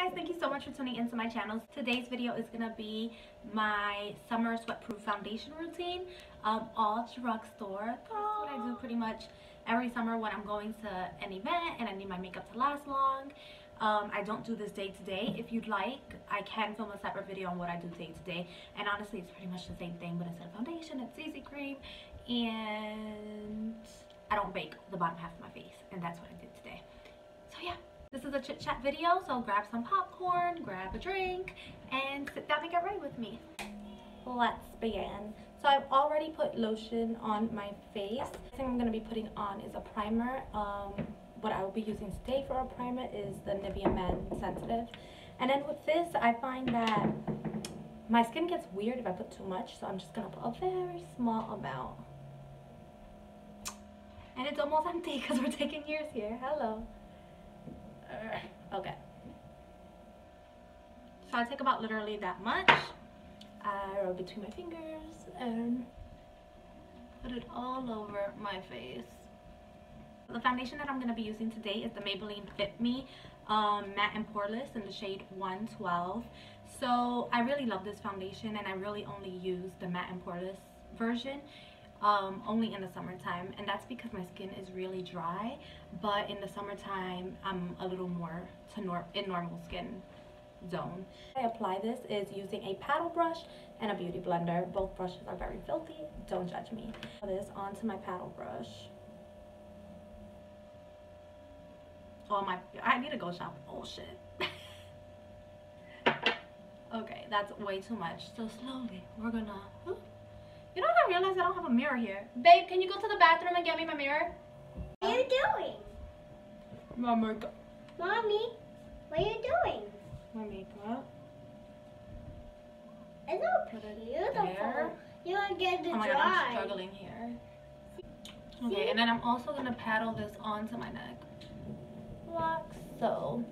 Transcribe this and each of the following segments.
guys, thank you so much for tuning into my channel. Today's video is gonna be my summer sweatproof foundation routine, all drugstore. This is what I do pretty much every summer when I'm going to an event and I need my makeup to last long. I don't do this day to day. If you'd like, I can film a separate video on what I do day to day, and honestly it's pretty much the same thing, but instead of foundation it's CC cream, and I don't bake the bottom half of my face, and that's what I did today. So yeah, this is a chit chat video, so grab some popcorn, grab a drink, and sit down and get ready with me. Let's begin. So I've already put lotion on my face. The thing I'm going to be putting on is a primer. What I will be using today for a primer is the Nivea Men Sensitive. And then with this, I find that my skin gets weird if I put too much, so I'm just going to put a very small amount. And it's almost empty because we're taking yours here. Hello. Okay. So I take about literally that much. I roll between my fingers and put it all over my face. The foundation that I'm going to be using today is the Maybelline Fit Matte and Poreless in the shade 112. So I really love this foundation, and I really only use the matte and poreless version only in the summertime, and that's because my skin is really dry, but in the summertime I'm a little more in normal skin zone. I apply this is using a paddle brush and a beauty blender. Both brushes are very filthy, don't judge me. Put this onto my paddle brush. Oh my, I need to go shop. Oh shit. Okay, that's way too much. So slowly we're gonna, you know what, I realized I don't have a mirror here. Babe, can you go to the bathroom and get me my mirror? What are you doing? My makeup. Mommy, what are you doing? My makeup. It's so beautiful. You want to get the oh my dry. God, I'm struggling here. Okay, and then I'm also going to paddle this onto my neck. Like so.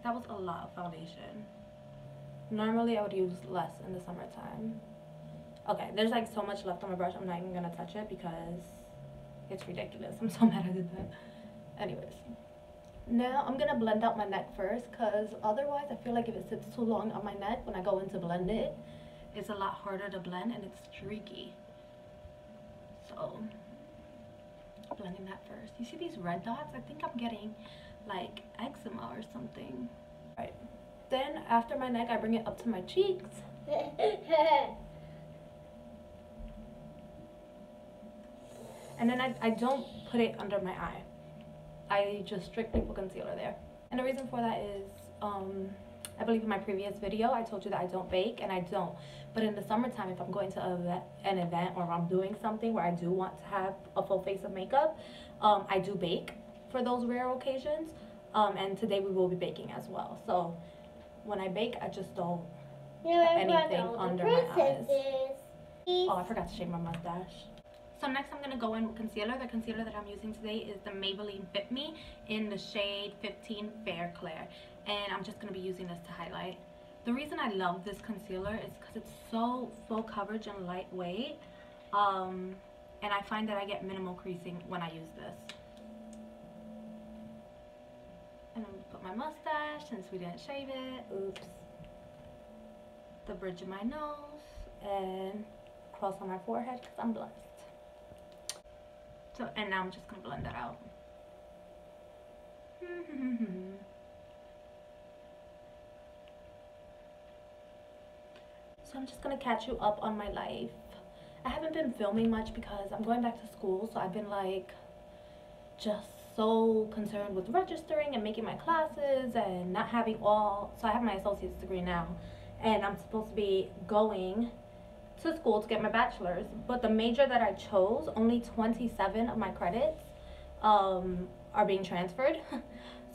That was a lot of foundation. Normally I would use less in the summertime. Okay, there's like so much left on my brush, I'm not even going to touch it because it's ridiculous. I'm so mad I did that. Anyways, now I'm gonna blend out my neck first, because otherwise I feel like if it sits too long on my neck, when I go in to blend it, it's a lot harder to blend and it's streaky. So blending that first. You see these red dots? I think I'm getting like eczema or something. All right, then after my neck I bring it up to my cheeks. And then I don't put it under my eye. I just strictly put concealer there. And the reason for that is, I believe in my previous video, I told you that I don't bake, and I don't. But in the summertime, if I'm going to an event or I'm doing something where I do want to have a full face of makeup, I do bake for those rare occasions. And today we will be baking as well. So when I bake, I just don't put anything under my eyes. Oh, I forgot to shave my mustache. So next I'm going to go in with concealer. The concealer that I'm using today is the Maybelline Fit Me in the shade 15 Fair Clear. And I'm just going to be using this to highlight. The reason I love this concealer is because it's so full coverage and lightweight. And I find that I get minimal creasing when I use this. And I'm going to put my mustache since we didn't shave it. Oops. The bridge of my nose. And across on my forehead because I'm blessed. So, and now I'm just going to blend that out. So I'm just going to catch you up on my life. I haven't been filming much because I'm going back to school, so I've been like just so concerned with registering and making my classes and not having all. So I have my associate's degree now, and I'm supposed to be going to school to get my bachelor's, but the major that I chose, only 27 of my credits are being transferred.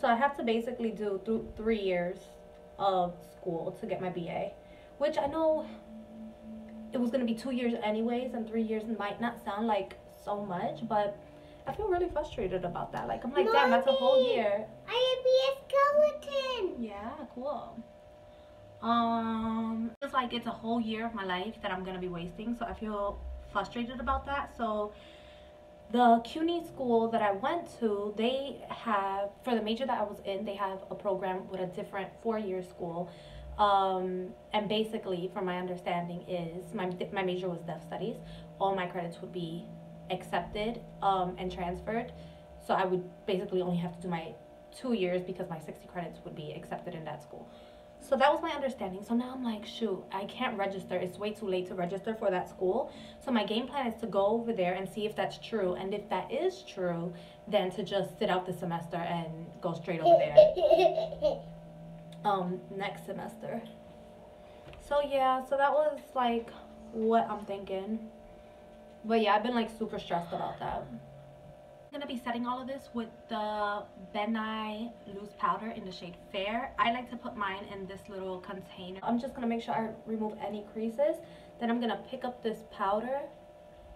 So I have to basically do 3 years of school to get my BA, which I know it was going to be 2 years anyways, and 3 years might not sound like so much, but I feel really frustrated about that. Like, I'm like, Mommy, damn, that's a whole year. I be a skeleton. Yeah, cool. It's like it's a whole year of my life that I'm gonna be wasting, so I feel frustrated about that. So The CUNY school that I went to, they have, for the major that I was in, they have a program with a different 4-year school. And basically, from my understanding, is my major was deaf studies. All my credits would be accepted and transferred. So I would basically only have to do my 2 years because my 60 credits would be accepted in that school. So that was my understanding. So now I'm like, shoot, I can't register. It's way too late to register for that school. So my game plan is to go over there and see if that's true. And if that is true, then to just sit out the semester and go straight over there next semester. So yeah, so that was like what I'm thinking. But yeah, I've been like super stressed about that. I'm gonna be setting all of this with the Ben Nye loose powder in the shade Fair. I like to put mine in this little container. I'm just gonna make sure I remove any creases. Then I'm gonna pick up this powder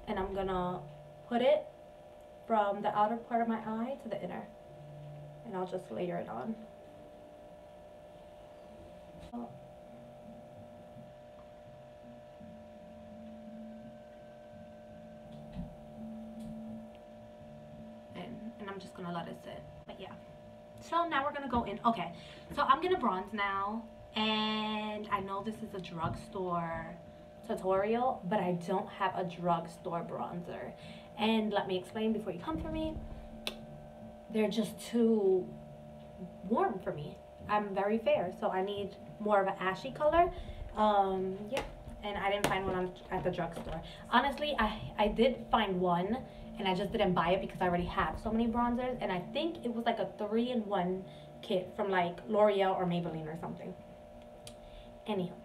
and I'm gonna put it from the outer part of my eye to the inner, and I'll just layer it on. And I'm just gonna let it sit. But yeah, so now we're gonna go in. Okay, so I'm gonna bronze now, and I know this is a drugstore tutorial, but I don't have a drugstore bronzer. And let me explain before you come for me. They're just too warm for me. I'm very fair, so I need more of an ashy color. Yeah, and I didn't find one at the drugstore. Honestly, I did find one, and I just didn't buy it because I already have so many bronzers, and I think it was like a 3-in-1 kit from like L'Oreal or Maybelline or something. Anyhow,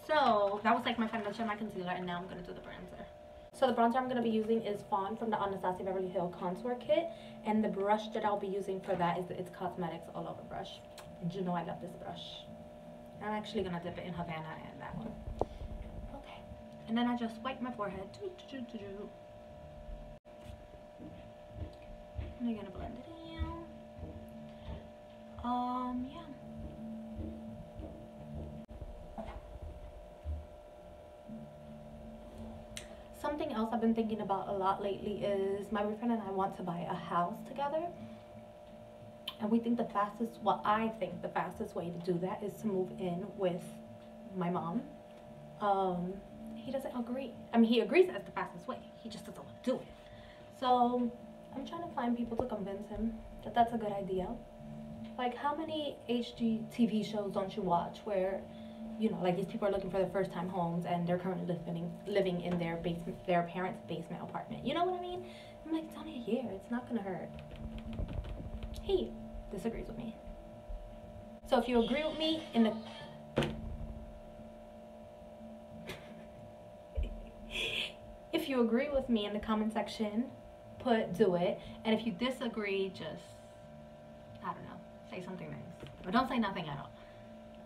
so that was like my foundation, my concealer, and now I'm gonna do the bronzer. So the bronzer I'm gonna be using is Fawn from the Anastasia Beverly Hills Contour Kit, and the brush that I'll be using for that is the It's Cosmetics All Over brush. And you know I love this brush. I'm actually gonna dip it in Havana and that one. Okay, and then I just wipe my forehead. And I'm gonna blend it in. Yeah. Something else I've been thinking about a lot lately is my boyfriend and I want to buy a house together. And we think the fastest, well, I think the fastest way to do that is to move in with my mom. He doesn't agree. I mean, he agrees that's the fastest way. He just doesn't want to do it. So I'm trying to find people to convince him that that's a good idea. Like, how many HGTV shows don't you watch where, you know, like these people are looking for their first time homes and they're currently living in their basement, their parents' basement apartment. You know what I mean? I'm like, it's only a year. It's not gonna hurt. He disagrees with me. So if you agree with me in the if you agree with me in the comment section, do it. And if you disagree, just, I don't know, say something nice. Or don't say nothing at all.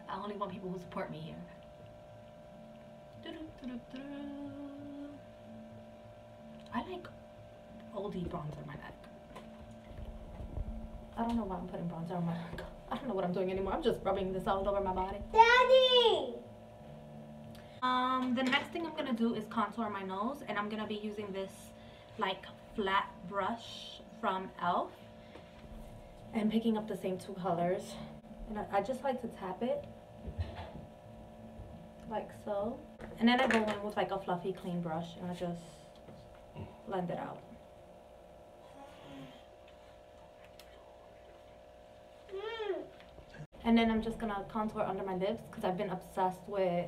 I only want people who support me here. I like oldie bronzer on my neck. I don't know why I'm putting bronzer on my neck. I don't know what I'm doing anymore. I'm just rubbing this all over my body. Daddy! The next thing I'm gonna do is contour my nose, and I'm gonna be using this like flat brush from e.l.f. and picking up the same 2 colors. And I just like to tap it like so, and then I go in with like a fluffy clean brush and I just blend it out. And then I'm just gonna contour under my lips because I've been obsessed with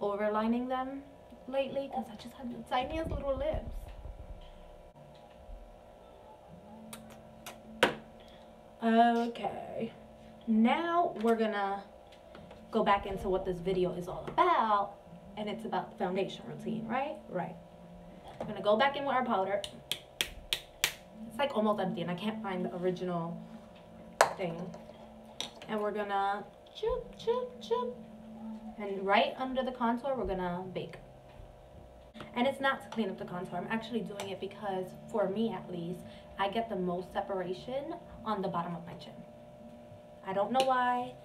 overlining them lately because I just have the tiniest little lips. Okay, now we're gonna go back into what this video is all about, and it's about the foundation routine, right? Right. I'm gonna go back in with our powder. It's like almost empty and I can't find the original thing. And we're gonna choop, choop, choop. And right under the contour, we're gonna bake. And it's not to clean up the contour. I'm actually doing it because, for me at least, I get the most separation on the bottom of my chin. I don't know why.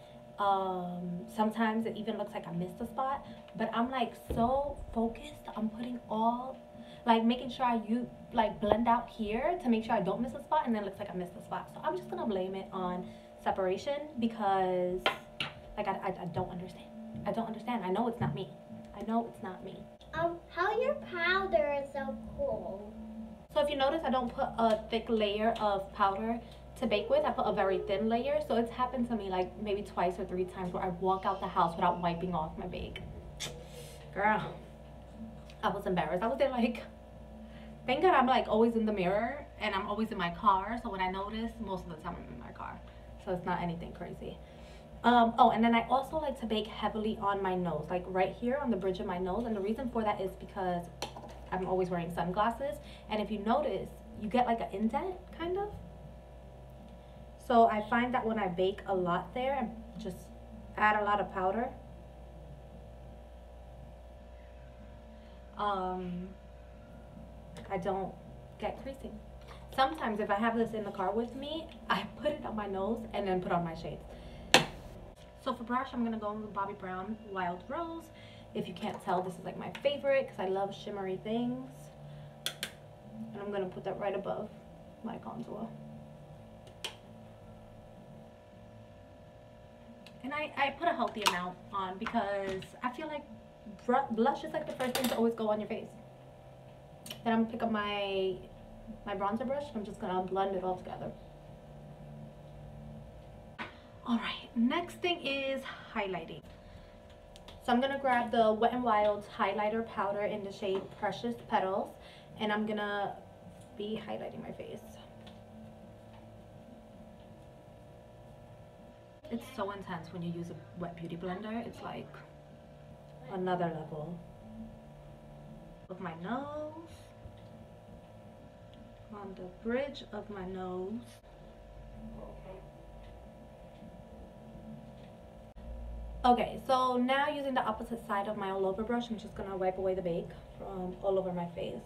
Sometimes it even looks like I missed a spot, but I'm like so focused on putting all like making sure I like blend out here to make sure I don't miss a spot, and then it looks like I missed a spot. So I'm just gonna blame it on separation because like I don't understand. I don't understand. I know it's not me. I know it's not me. How your powder is so cool. So if you notice, I don't put a thick layer of powder to bake with. I put a very thin layer. So it's happened to me like maybe twice or 3 times where I walk out the house without wiping off my bake. Girl, I was embarrassed. I was there like, thank God I'm like always in the mirror and I'm always in my car. So when I notice, most of the time I'm in my car. So it's not anything crazy. Oh, and then I also like to bake heavily on my nose, like right here on the bridge of my nose. And the reason for that is because I'm always wearing sunglasses. And if you notice, you get like an indent, kind of. So I find that when I bake a lot there and just add a lot of powder, I don't get creasing. Sometimes if I have this in the car with me, I put it on my nose and then put on my shades. So for brush, I'm going to go with Bobbi Brown Wild Rose. If you can't tell, this is like my favorite because I love shimmery things. And I'm going to put that right above my contour. And I put a healthy amount on because I feel like blush is like the first thing to always go on your face. Then I'm going to pick up my bronzer brush. I'm just going to blend it all together. Alright, next thing is highlighting. So I'm going to grab the Wet n Wild highlighter powder in the shade Precious Petals. And I'm going to be highlighting my face. It's so intense when you use a wet beauty blender. It's like another level. Of my nose. On the bridge of my nose. Okay, so now using the opposite side of my all over brush, I'm just gonna wipe away the bake from all over my face.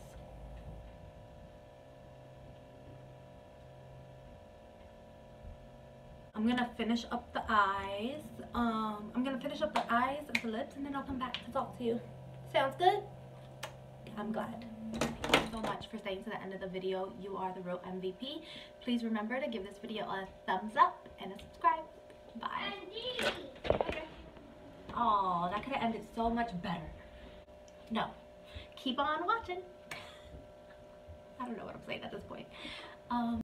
I'm gonna finish up the eyes. I'm gonna finish up the eyes and the lips, and then I'll come back to talk to you. Sounds good? I'm glad. Thank you so much for staying to the end of the video. You are the real MVP. Please remember to give this video a thumbs up and a subscribe. Bye. Okay. Oh, that could have ended so much better. No. Keep on watching. I don't know what I'm saying at this point.